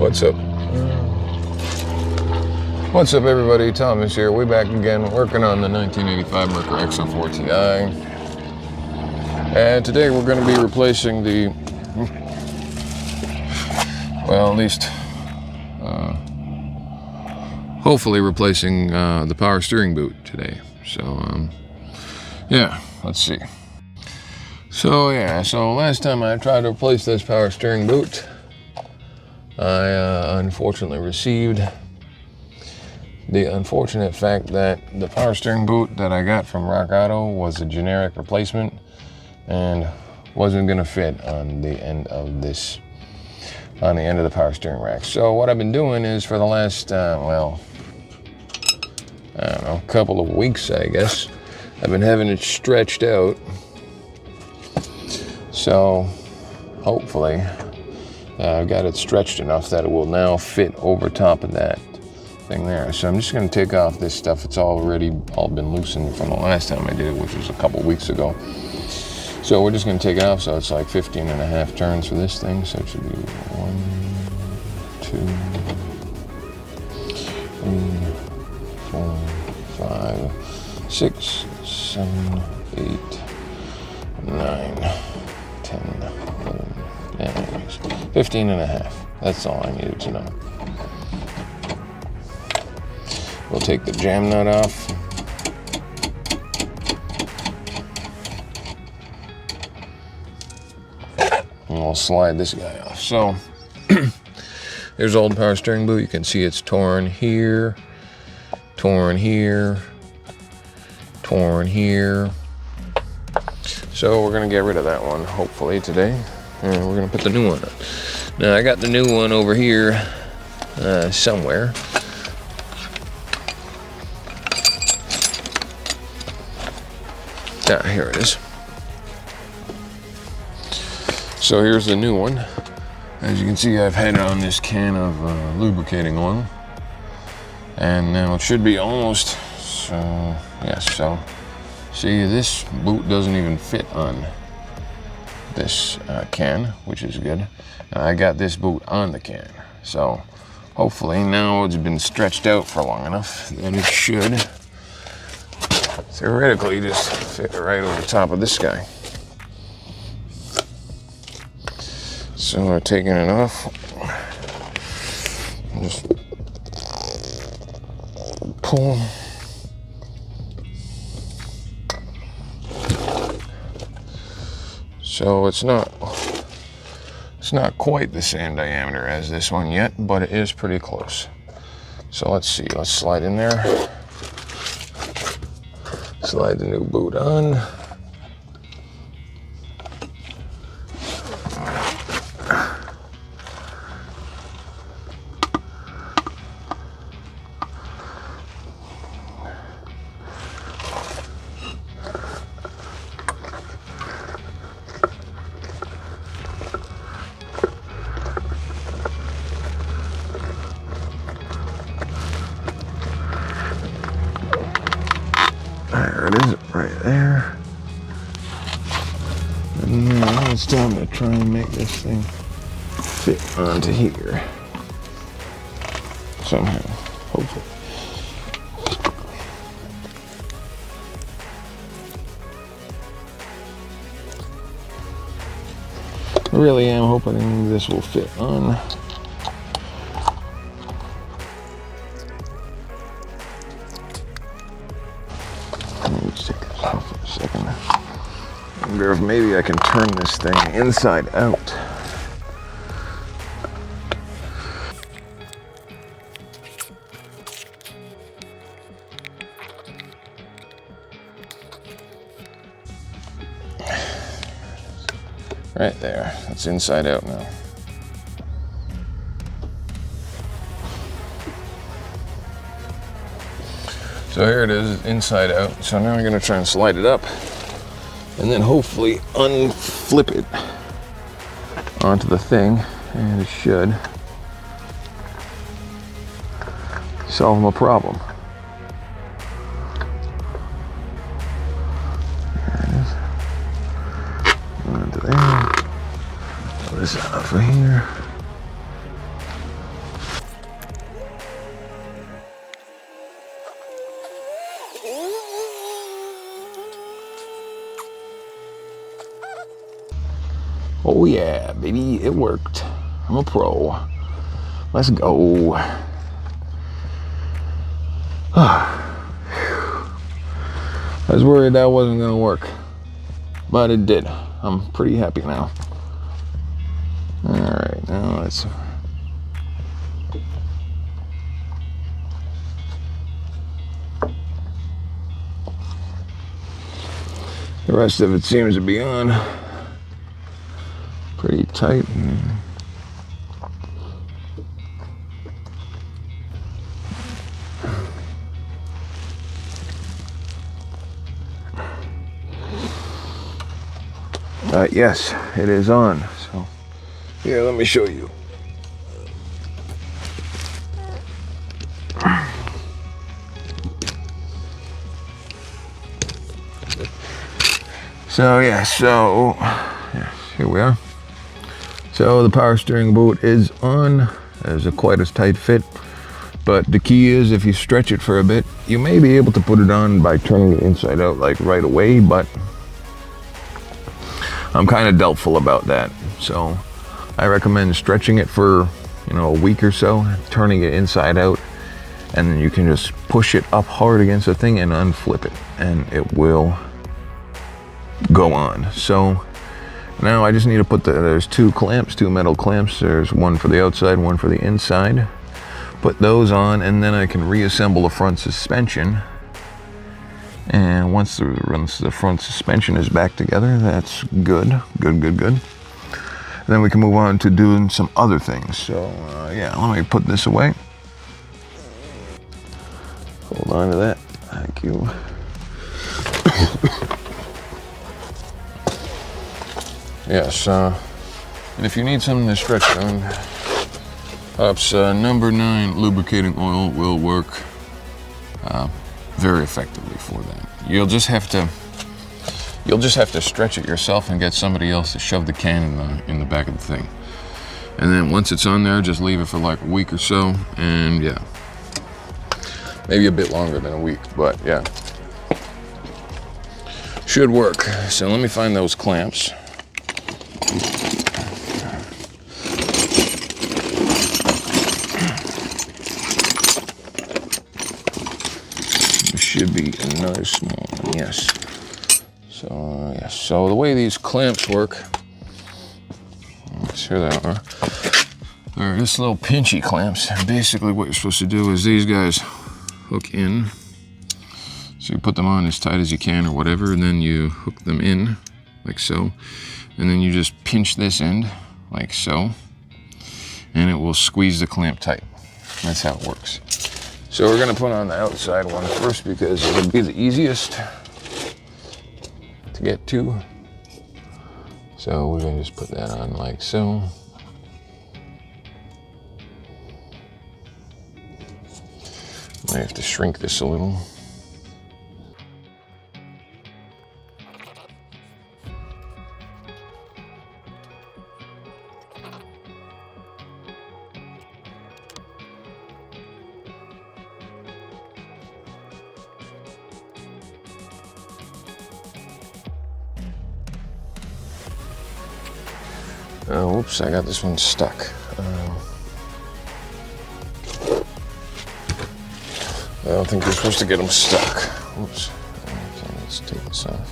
What's up? What's up, everybody? Thomas here. We back again, working on the 1985 Merkur XR4Ti. And today we're going to be replacing the, well, at least, hopefully replacing the power steering boot today. So, yeah, let's see. So last time I tried to replace this power steering boot, I unfortunately received the unfortunate fact that the power steering boot that I got from Rock Auto was a generic replacement and wasn't going to fit on the end of the power steering rack. So what I've been doing is for the last, well, I don't know, couple of weeks, I guess, I've been having it stretched out. So hopefully I've got it stretched enough that it will now fit over top of that thing there. So I'm just going to take off this stuff. It's already all been loosened from the last time I did it, which was a couple weeks ago. So we're just going to take it off. So it's like 15.5 turns for this thing. So it should be 1, 2, 3, 4, 5, 6, 7, 8, 9, 10, 11, anyways, 15.5. That's all I needed to know. We'll take the jam nut off. And we'll slide this guy off. So, here's old power steering boot. You can see it's torn here, torn here, torn here. So we're gonna get rid of that one, hopefully today. And we're gonna put the new one on. Now I got the new one over here somewhere. Ah, here it is. So here's the new one. As you can see, I've had it on this can of lubricating oil. And now it should be almost, so, yes, so. See, this boot doesn't even fit on this can, which is good. I got this boot on the can. So hopefully now it's been stretched out for long enough that it should theoretically just fit right over the top of this guy. So we're taking it off. Just pull. So it's not quite the same diameter as this one yet, but it is pretty close. So let's see, let's slide in there. Slide the new boot on. There it is, right there. And now it's time to try and make this thing fit onto here. Somehow, hopefully. I really am hoping this will fit on. I wonder if maybe I can turn this thing inside out. Right there, it's inside out now. So here it is, inside out. So now I'm gonna try and slide it up and then hopefully unflip it onto the thing, and it should solve my problem. There it is. Onto there. Pull this off of here. Oh yeah, baby, it worked. I'm a pro. Let's go. I was worried that wasn't gonna work, but it did. I'm pretty happy now. All right, now let's. The rest of it seems to be on pretty tight. Yes, it is on. So here, let me show you. So yeah, here we are. So the power steering boot is on. There's quite a tight fit, but the key is if you stretch it for a bit, you may be able to put it on by turning it inside out like right away, but I'm kind of doubtful about that. So I recommend stretching it for, a week or so, turning it inside out, and then you can just push it up hard against the thing and unflip it, and it will go on. So now I just need to put there's two metal clamps. There's one for the outside, one for the inside. Put those on, and then I can reassemble the front suspension. And once the front suspension is back together, that's good. Then we can move on to doing some other things. So yeah, let me put this away. Hold on to that. Thank you. Yes, and if you need something to stretch on, perhaps number 9 lubricating oil will work very effectively for that. You'll just have to stretch it yourself and get somebody else to shove the can in the back of the thing. And then once it's on there, just leave it for like a week or so, and yeah, maybe a bit longer than a week, but yeah, should work. So let me find those clamps. Should be another small one, yes. So yes, so the way these clamps work, here they are. They're just little pinchy clamps. Basically what you're supposed to do is these guys hook in. So you put them on as tight as you can or whatever, and then you hook them in like so. And then you just pinch this end like so, and it will squeeze the clamp tight. That's how it works. So we're gonna put on the outside one first because it'll be the easiest to get to. So we're gonna just put that on like so. Might have to shrink this a little. Oh, whoops, I got this one stuck. I don't think you're supposed to get them stuck. Whoops. Okay, let's take this off.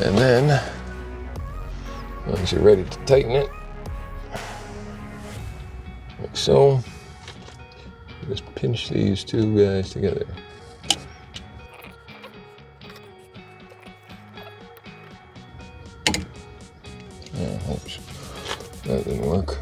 And then, once you're ready to tighten it, like so, just pinch these two guys together. Oh, oops, that didn't work.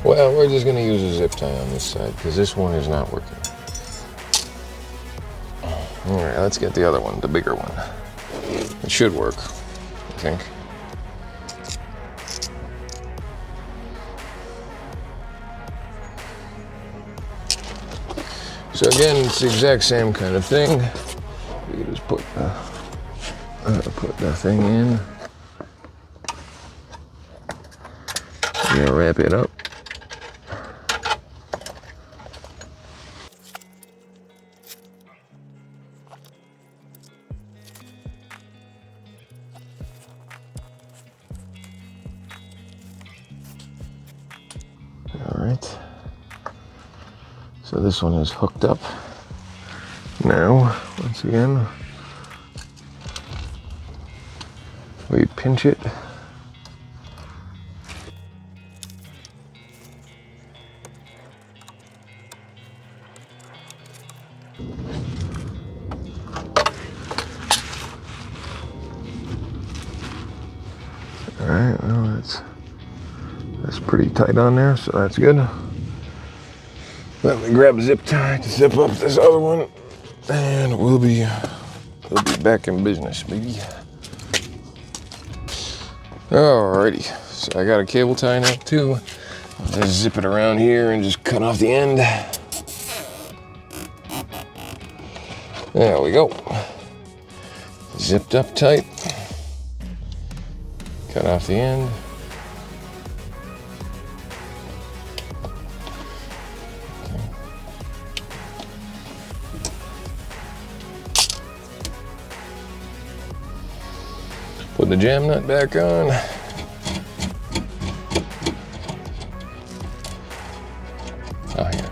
Well, we're just going to use a zip tie on this side because this one is not working. All right, let's get the other one, the bigger one. It should work, I think. So again, it's the exact same kind of thing. we can just put the thing in. Yeah, wrap it up. All right. So this one is hooked up. Now, once again, we pinch it. All right, well, that's pretty tight on there, so that's good. Let me grab a zip tie to zip up this other one, and we'll be back in business, baby. Alrighty, so I got a cable tie now too. Just zip it around here and just cut off the end. There we go. Zipped up tight. Cut off the end. Put the jam nut back on. Oh yeah.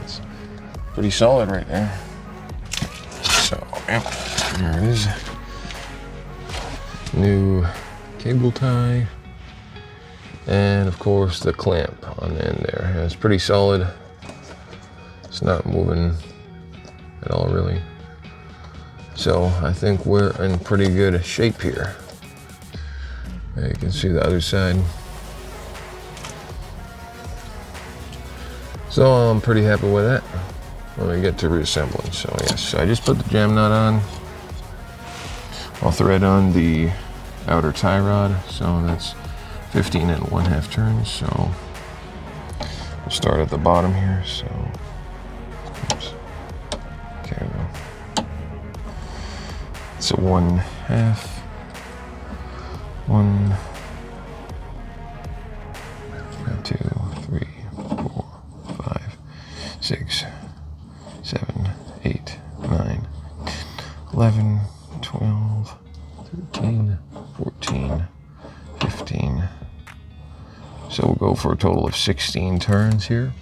That's pretty solid right there. So, yep, there it is. New cable tie. And of course the clamp on the end there. Yeah, it's pretty solid. It's not moving at all really. So I think we're in pretty good shape here. You can see the other side. So I'm pretty happy with that when we get to reassembling. So yes, I just put the jam nut on. I'll thread on the outer tie rod. So that's 15 1/2 turns. So we'll start at the bottom here. So oops. Okay, we go. So 1/2, 1, 2, 3, 4, 5, 6, 7, 8, 9, 11, 12, 13, 14, 15. So we'll go for a total of 16 turns here.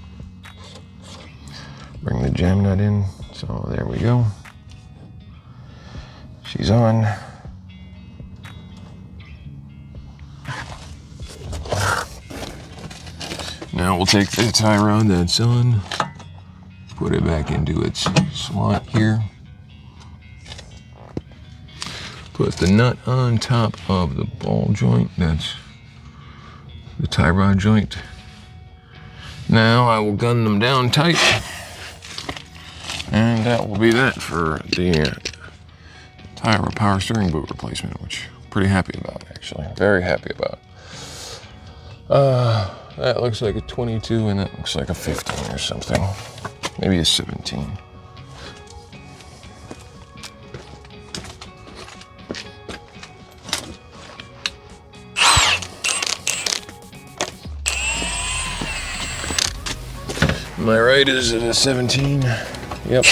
Bring the jam nut in. So there we go. She's on. Now we'll take the tie rod that's on, put it back into its slot here. Put the nut on top of the ball joint, that's the tie rod joint. Now I will gun them down tight, and that will be that for the power steering boot replacement, which I'm pretty happy about, actually. Very happy about. That looks like a 22 and that looks like a 15 or something. Maybe a 17. My right is a 17. Yep.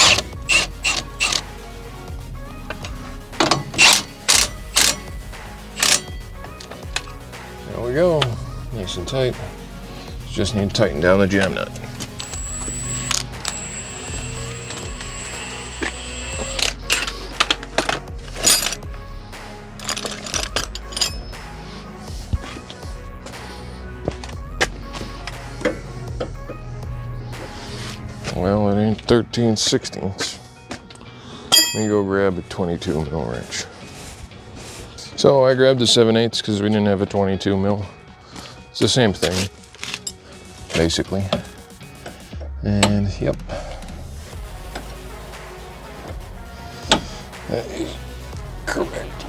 There we go. Nice and tight. Just need to tighten down the jam nut. Well, it ain't 13/16. Let me go grab a 22 mil wrench. So I grabbed the 7/8 because we didn't have a 22 mil. It's the same thing, basically. And yep. That is correct.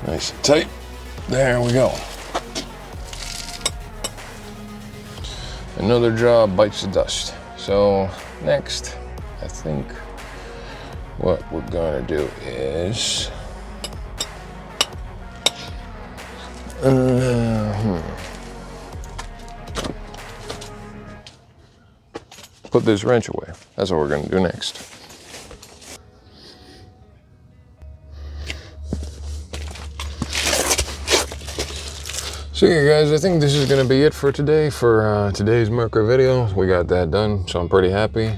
Nice and tight. There we go. another job bites the dust. So next, I think what we're gonna do is put this wrench away. That's what we're gonna do next. So yeah guys, I think this is gonna be it for today, for today's Merkur video. We got that done, so I'm pretty happy.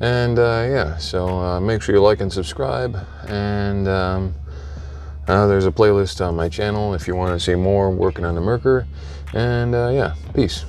And yeah, so make sure you like and subscribe. And there's a playlist on my channel if you want to see more working on the Merkur. And yeah, peace.